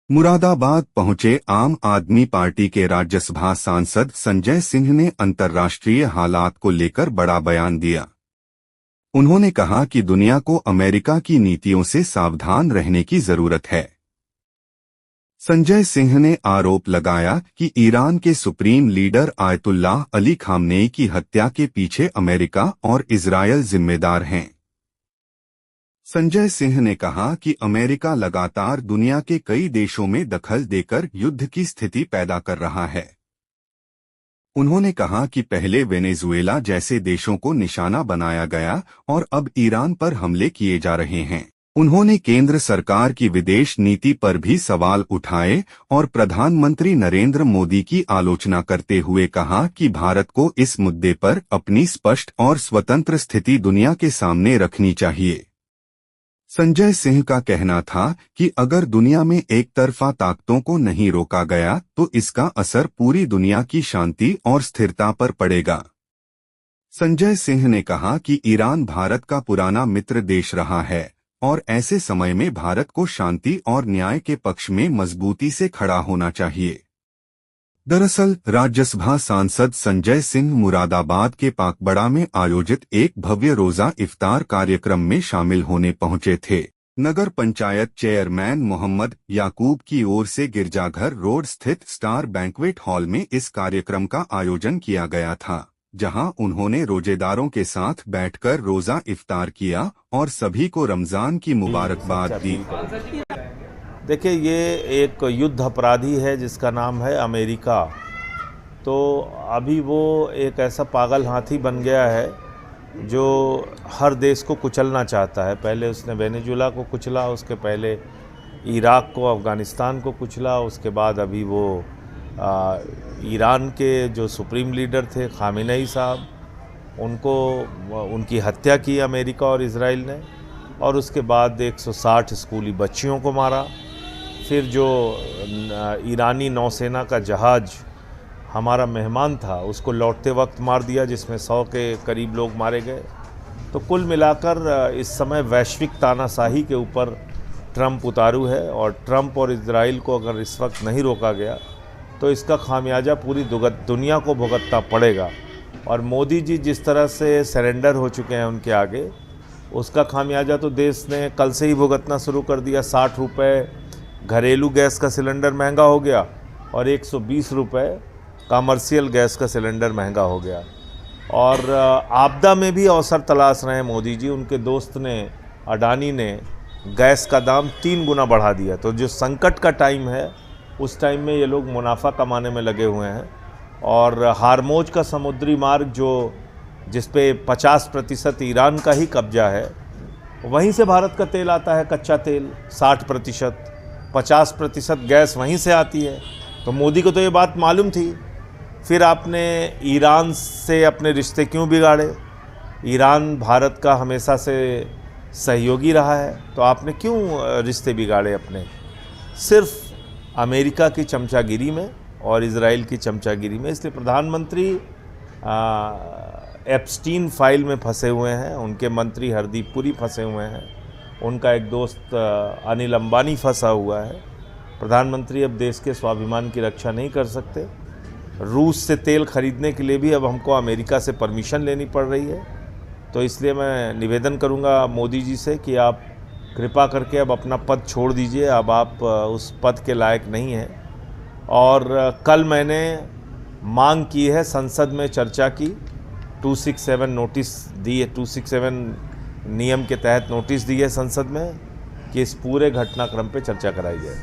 मुरादाबाद पहुंचे आम आदमी पार्टी के राज्यसभा सांसद संजय सिंह ने अंतर्राष्ट्रीय हालात को लेकर बड़ा बयान दिया। उन्होंने कहा कि दुनिया को अमेरिका की नीतियों से सावधान रहने की जरूरत है। संजय सिंह ने आरोप लगाया कि ईरान के supreme leader Ayatollah Ali Khamenei की हत्या के पीछे अमेरिका और इजरायल जिम्मेदार हैं। संजय सिंह ने कहा कि अमेरिका लगातार दुनिया के कई देशों में दखल देकर युद्ध की स्थिति पैदा कर रहा है। उन्होंने कहा कि पहले वेनेजुएला जैसे देशों को निशाना बनाया गया और अब ईरान पर हमले किए जा रहे हैं। उन्होंने केंद्र सरकार की विदेश नीति पर भी सवाल उठाए और प्रधानमंत्री नरेंद्र मोदी की आलोचना करते हुए कहा कि भारत को इस मुद्दे पर अपनी स्पष्ट और स्वतंत्र स्थिति दुनिया के सामने रखनी चाहिए। संजय सिंह का कहना था कि अगर दुनिया में एक तरफा ताकतों को नहीं रोका गया तो इसका असर पूरी दुनिया की शांति और स्थिरता पर पड़ेगा। संजय सिंह ने कहा कि ईरान भारत का पुराना मित्र देश रहा है और ऐसे समय में भारत को शांति और न्याय के पक्ष में मजबूती से खड़ा होना चाहिए। दरअसल राज्यसभा सांसद संजय सिंह मुरादाबाद के पाकबड़ा में आयोजित एक भव्य रोजा इफ्तार कार्यक्रम में शामिल होने पहुंचे थे। नगर पंचायत चेयरमैन मोहम्मद याकूब की ओर से गिरजाघर रोड स्थित स्टार बैंक्वेट हॉल में इस कार्यक्रम का आयोजन किया गया था, जहां उन्होंने रोजेदारों के साथ बैठकर रोजा इफ्तार किया और सभी को रमजान की मुबारकबाद दी। देखिए, ये एक युद्ध अपराधी है जिसका नाम है अमेरिका। तो अभी वो एक ऐसा पागल हाथी बन गया है जो हर देश को कुचलना चाहता है। पहले उसने वेनेजुएला को कुचला, उसके पहले इराक को, अफ़गानिस्तान को कुचला, उसके बाद अभी वो ईरान के जो सुप्रीम लीडर थे खामेनेई साहब, उनकी हत्या की अमेरिका और इजराइल ने, और उसके बाद 160 स्कूली बच्चियों को मारा। फिर जो ईरानी नौसेना का जहाज़ हमारा मेहमान था उसको लौटते वक्त मार दिया, जिसमें 100 के करीब लोग मारे गए। तो कुल मिलाकर इस समय वैश्विक तानाशाही के ऊपर ट्रंप उतारू है, और ट्रंप और इजराइल को अगर इस वक्त नहीं रोका गया तो इसका खामियाजा पूरी दुनिया को भुगतना पड़ेगा। और मोदी जी जिस तरह से सरेंडर हो चुके हैं उनके आगे, उसका खामियाजा तो देश ने कल से ही भुगतना शुरू कर दिया। 60 रुपये घरेलू गैस का सिलेंडर महंगा हो गया और 120 रुपये कमर्शियल गैस का सिलेंडर महंगा हो गया। और आपदा में भी अवसर तलाश रहे हैं मोदी जी। उनके दोस्त ने, अडानी ने, गैस का दाम 3 गुना बढ़ा दिया। तो जो संकट का टाइम है उस टाइम में ये लोग मुनाफा कमाने में लगे हुए हैं। और हार्मोज का समुद्री मार्ग जिस पे 50% ईरान का ही कब्जा है, वहीं से भारत का तेल आता है, कच्चा तेल 60%, 50% गैस वहीं से आती है। तो मोदी को तो ये बात मालूम थी। फिर आपने ईरान से अपने रिश्ते क्यों बिगाड़े? ईरान भारत का हमेशा से सहयोगी रहा है, तो आपने क्यों रिश्ते बिगाड़े अपने? सिर्फ अमेरिका की चमचागिरी में और इजराइल की चमचागिरी में। इसलिए प्रधानमंत्री एप्स्टीन फाइल में फंसे हुए हैं, उनके मंत्री हरदीप पुरी फंसे हुए हैं, उनका एक दोस्त अनिल अंबानी फंसा हुआ है। प्रधानमंत्री अब देश के स्वाभिमान की रक्षा नहीं कर सकते। रूस से तेल खरीदने के लिए भी अब हमको अमेरिका से परमिशन लेनी पड़ रही है। तो इसलिए मैं निवेदन करूंगा मोदी जी से कि आप कृपा करके अब अपना पद छोड़ दीजिए। अब आप उस पद के लायक नहीं हैं। और कल मैंने मांग की है, संसद में चर्चा की, 267 नोटिस दी है, 267 नियम के तहत नोटिस दी है संसद में कि इस पूरे घटनाक्रम पे चर्चा कराई जाए।